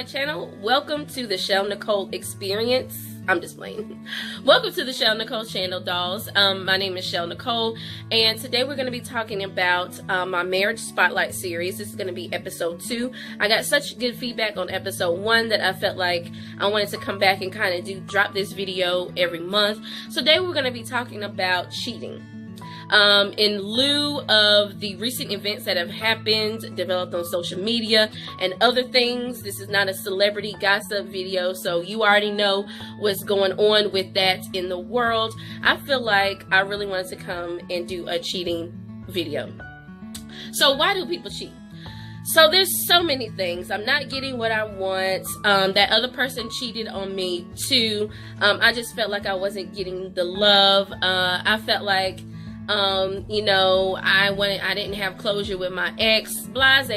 channel. Welcome to the Shell Nicole experience. I'm just playing. Welcome to the Shell Nicole channel, dolls. My name is Shell Nicole, and today we're going to be talking about my marriage spotlight series. This is going to be episode 2. I got such good feedback on episode 1 that I felt like I wanted to come back and kind of drop this video every month. So today we're going to be talking about cheating. In lieu of the recent events that have happened, developed on social media and other things. This is not a celebrity gossip video, so you already know what's going on with that in the world. I feel like I really wanted to come and do a cheating video. So why do people cheat? So there's so many things. I'm not getting what I want. That other person cheated on me too. I just felt like I wasn't getting the love. I felt like you know, I didn't have closure with my ex. Blase,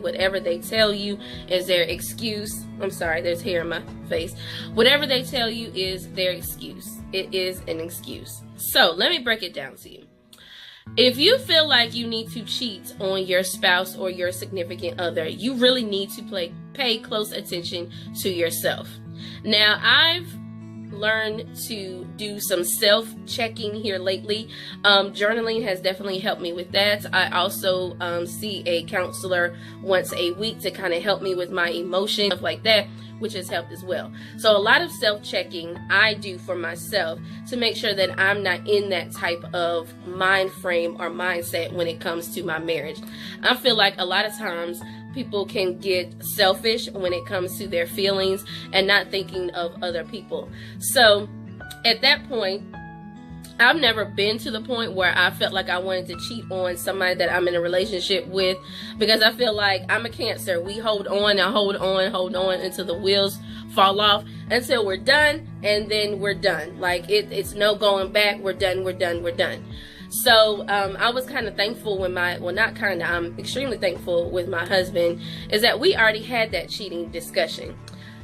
whatever they tell you is their excuse. I'm sorry, there's hair in my face. Whatever they tell you is their excuse. It is an excuse. So let me break it down to you. If you feel like you need to cheat on your spouse or your significant other, you really need to pay close attention to yourself. Now, I've learned to do some self-checking here lately. Journaling has definitely helped me with that. I also see a counselor once a week to kind of help me with my emotions, stuff like that, which has helped as well. So a lot of self-checking I do for myself to make sure that I'm not in that type of mind frame or mindset when it comes to my marriage. I feel like a lot of times people can get selfish when it comes to their feelings and not thinking of other people. So at that point, I've never been to the point where I felt like I wanted to cheat on somebody that I'm in a relationship with, because I feel like I'm a Cancer. We hold on and hold on until the wheels fall off, until we're done, and then we're done. Like it's no going back. We're done. So I was kind of thankful when I'm extremely thankful with my husband, is that we already had that cheating discussion.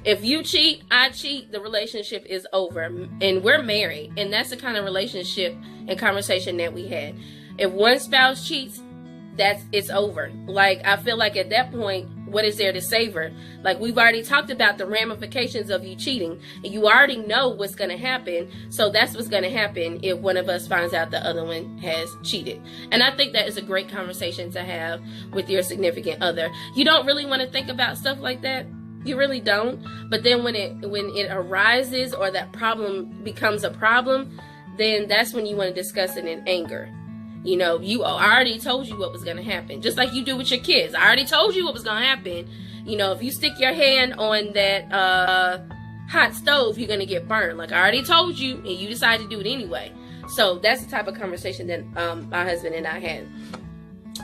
If you cheat, I cheat, the relationship is over, and we're married, and that's the kind of relationship and conversation that we had. If one spouse cheats, it's over. Like, I feel like at that point, what is there to savor? Like, we've already talked about the ramifications of you cheating, and you already know what's going to happen. So that's what's going to happen if one of us finds out the other one has cheated. And I think that is a great conversation to have with your significant other. You don't really want to think about stuff like that. You really don't. But then when it arises, or that problem becomes a problem, then that's when you want to discuss it in anger. You know, I already told you what was going to happen. Just like you do with your kids. I already told you what was going to happen. You know, if you stick your hand on that hot stove, you're going to get burned. Like, I already told you, and you decide to do it anyway. So that's the type of conversation that my husband and I had.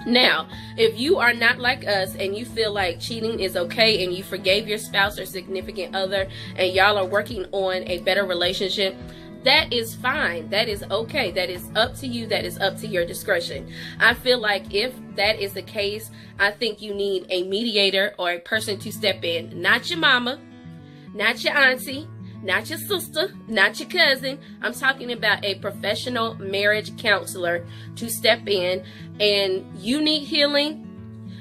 Now, if you are not like us and you feel like cheating is okay and you forgave your spouse or significant other and y'all are working on a better relationship, that is fine. That is okay. That is up to you. That is up to your discretion. I feel like if that is the case, I think you need a mediator or a person to step in. Not your mama, not your auntie, not your sister, not your cousin. I'm talking about a professional marriage counselor to step in, and you need healing,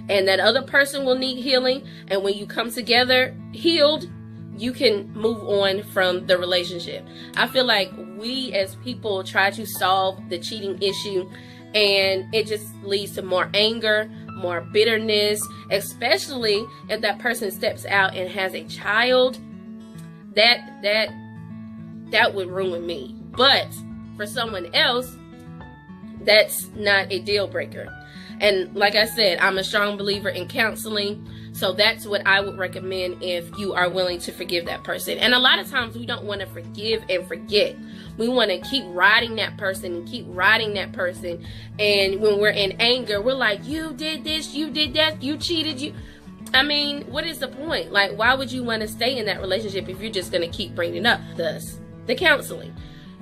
and that other person will need healing. And when you come together healed, you can move on from the relationship. I feel like we as people try to solve the cheating issue, and it just leads to more anger, more bitterness, especially if that person steps out and has a child. That would ruin me. But for someone else, that's not a deal breaker. And like I said, I'm a strong believer in counseling. So that's what I would recommend if you are willing to forgive that person. And a lot of times we don't want to forgive and forget. We want to keep riding that person and keep riding that person. And when we're in anger, we're like, you did this, you did that, you cheated, I mean, what is the point? Like, why would you want to stay in that relationship if you're just going to keep bringing up the counseling?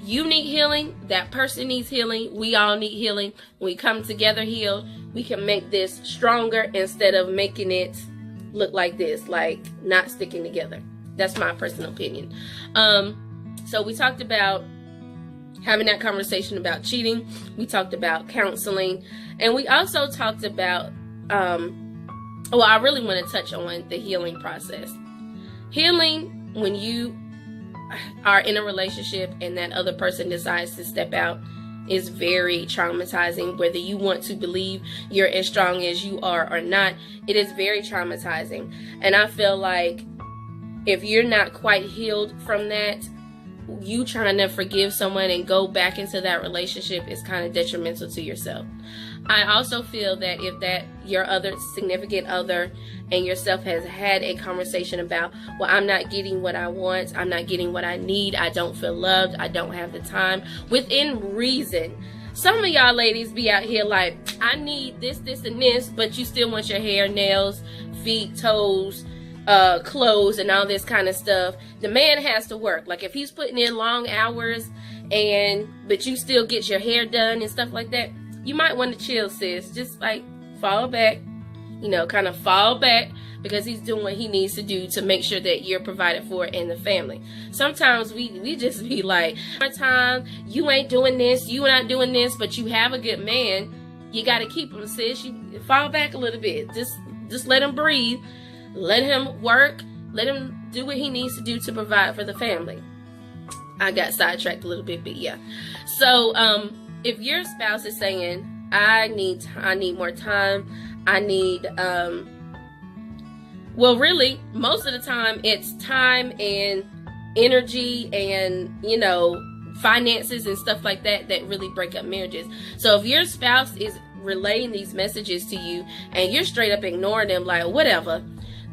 You need healing. That person needs healing. We all need healing. When we come together healed, we can make this stronger instead of making it look like this, like not sticking together. That's my personal opinion. So we talked about having that conversation about cheating. We talked about counseling, and we also talked about well, I really want to touch on the healing process. Healing, when you are in a relationship and that other person decides to step out, is very traumatizing. Whether you want to believe you're as strong as you are or not, it is very traumatizing. And I feel like if you're not quite healed from that, you trying to forgive someone and go back into that relationship is kind of detrimental to yourself. I also feel that if that your other significant other and yourself has had a conversation about, well, I'm not getting what I want, I'm not getting what I need, I don't feel loved, I don't have the time, within reason. Some of y'all ladies be out here like, I need this, this, and this, but you still want your hair, nails, feet, toes, clothes, and all this kind of stuff. The man has to work. Like if he's putting in long hours but you still get your hair done and stuff like that, you might want to chill, sis. Just like fall back, kind of fall back, because he's doing what he needs to do to make sure that you're provided for in the family. Sometimes we just be like, time, you ain't doing this, you not doing this, but you have a good man, you got to keep him, sis. You fall back a little bit. Just let him breathe. Let him work. Let him do what he needs to do to provide for the family. I got sidetracked a little bit, but yeah. So, if your spouse is saying, I need more time, I need, well, really, most of the time, it's time and energy and, finances and stuff like that really break up marriages. So if your spouse is relaying these messages to you and you're straight up ignoring them like, whatever,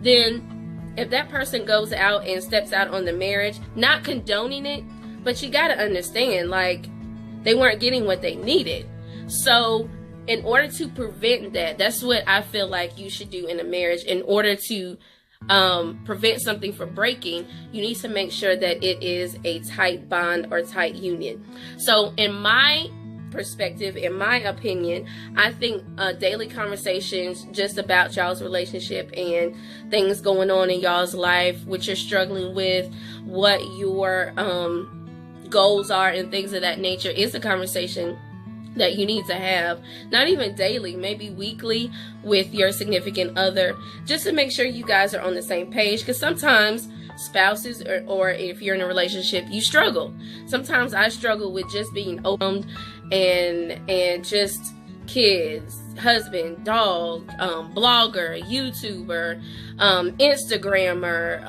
then if that person goes out and steps out on the marriage, not condoning it, but you got to understand, like, they weren't getting what they needed. So in order to prevent that, that's what I feel like you should do in a marriage. In order to prevent something from breaking, you need to make sure that it is a tight bond or tight union. So in my perspective, in my opinion, I think daily conversations just about y'all's relationship and things going on in y'all's life, what you're struggling with, what your goals are and things of that nature, is a conversation that you need to have, not even daily, maybe weekly, with your significant other, just to make sure you guys are on the same page. Because sometimes spouses, or if you're in a relationship, you struggle. Sometimes I struggle with just being open and just kids, husband, dog, blogger, YouTuber, Instagrammer.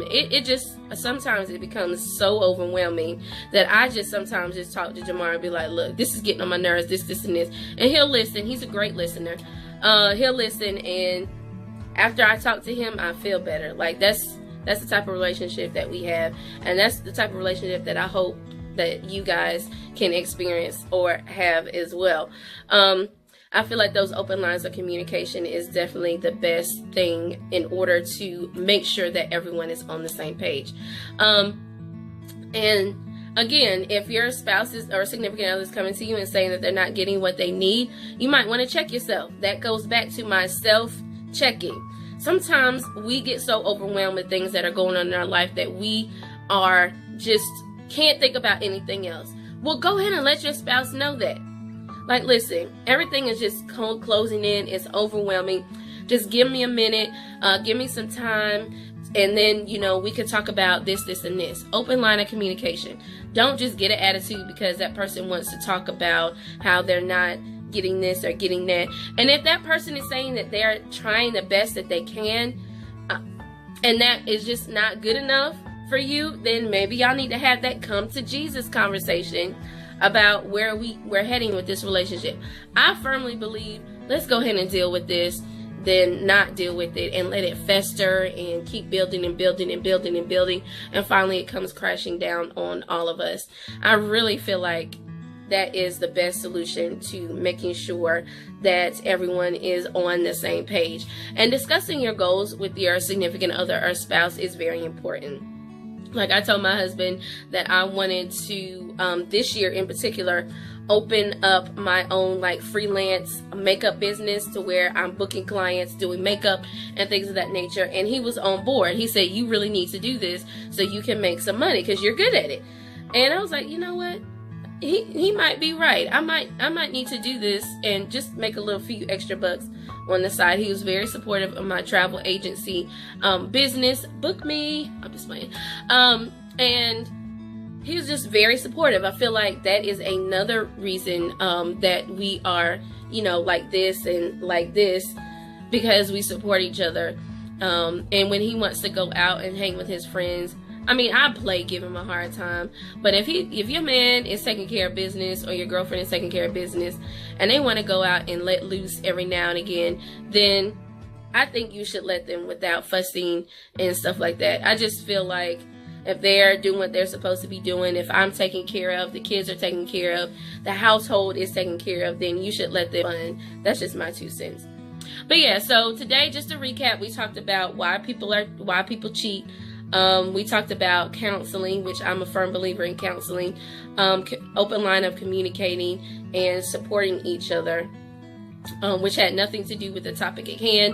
It just, sometimes it becomes so overwhelming that I just sometimes just talk to Jamar and be like, look, this is getting on my nerves, this, and this. And he'll listen. He's a great listener. He'll listen, and after I talk to him, I feel better. Like that's the type of relationship that we have, and that's the type of relationship that I hope that you guys can experience or have as well. I feel like those open lines of communication is definitely the best thing in order to make sure that everyone is on the same page. And again, if your spouse or significant other is coming to you and saying that they're not getting what they need, you might want to check yourself. That goes back to my self-checking. Sometimes we get so overwhelmed with things that are going on in our life that we are just can't think about anything else. Well, go ahead and let your spouse know that. Like, listen, everything is just closing in. It's overwhelming. Just give me a minute. Give me some time. And then, we could talk about this, and this. Open line of communication. Don't just get an attitude because that person wants to talk about how they're not getting this or getting that. And if that person is saying that they're trying the best that they can, and that is just not good enough for you, then maybe y'all need to have that come to Jesus conversation about where we're heading with this relationship. I firmly believe, let's go ahead and deal with this, then not deal with it and let it fester and keep building and building and building and building, and finally it comes crashing down on all of us. I really feel like that is the best solution to making sure that everyone is on the same page. And discussing your goals with your significant other or spouse is very important. Like I told my husband that I wanted to, this year in particular, open up my own like freelance makeup business to where I'm booking clients, doing makeup and things of that nature. And he was on board. He said, you really need to do this so you can make some money because you're good at it. And I was like, you know what? he might be right. I might need to do this and just make a little few extra bucks on the side. He was very supportive of my travel agency business. Book me. I'm just playing. And he was just very supportive. I feel like that is another reason that we are, you know, like this and like this, because we support each other. And when he wants to go out and hang with his friends, I mean, I play give him a hard time, but if your man is taking care of business, or your girlfriend is taking care of business, and they want to go out and let loose every now and again, then I think you should let them without fussing and stuff like that. I just feel like if they're doing what they're supposed to be doing, if I'm taken care of, the kids are taken care of, the household is taken care of, then you should let them fun. That's just my 2 cents. But yeah, so today, just to recap, we talked about why people cheat. We talked about counseling, which I'm a firm believer in counseling, open line of communicating and supporting each other, which had nothing to do with the topic at hand.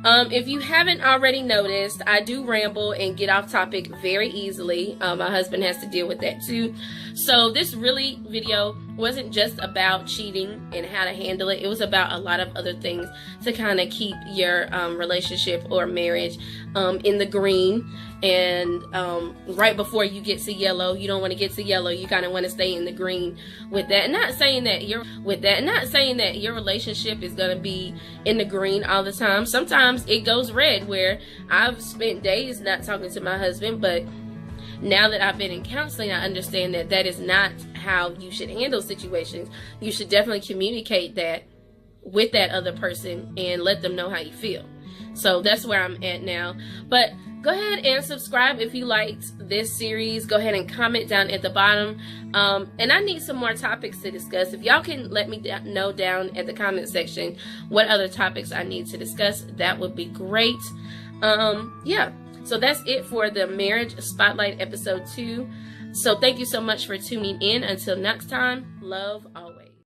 If you haven't already noticed, I do ramble and get off topic very easily. My husband has to deal with that too. So this video wasn't just about cheating and how to handle it. It was about a lot of other things to kind of keep your relationship or marriage in the green. And right before you get to yellow, you don't want to get to yellow. You kind of want to stay in the green with that. Not saying that your relationship is going to be in the green all the time. Sometimes it goes red, where I've spent days not talking to my husband, but now that I've been in counseling, I understand that that is not how you should handle situations. You should definitely communicate that with that other person and let them know how you feel. So that's where I'm at now. But go ahead and subscribe if you liked this series. Go ahead and comment down at the bottom. And I need some more topics to discuss. If y'all can let me know down at the comment section what other topics I need to discuss, that would be great. Yeah. So that's it for the Marriage Spotlight episode 2. So thank you so much for tuning in. Until next time, love always.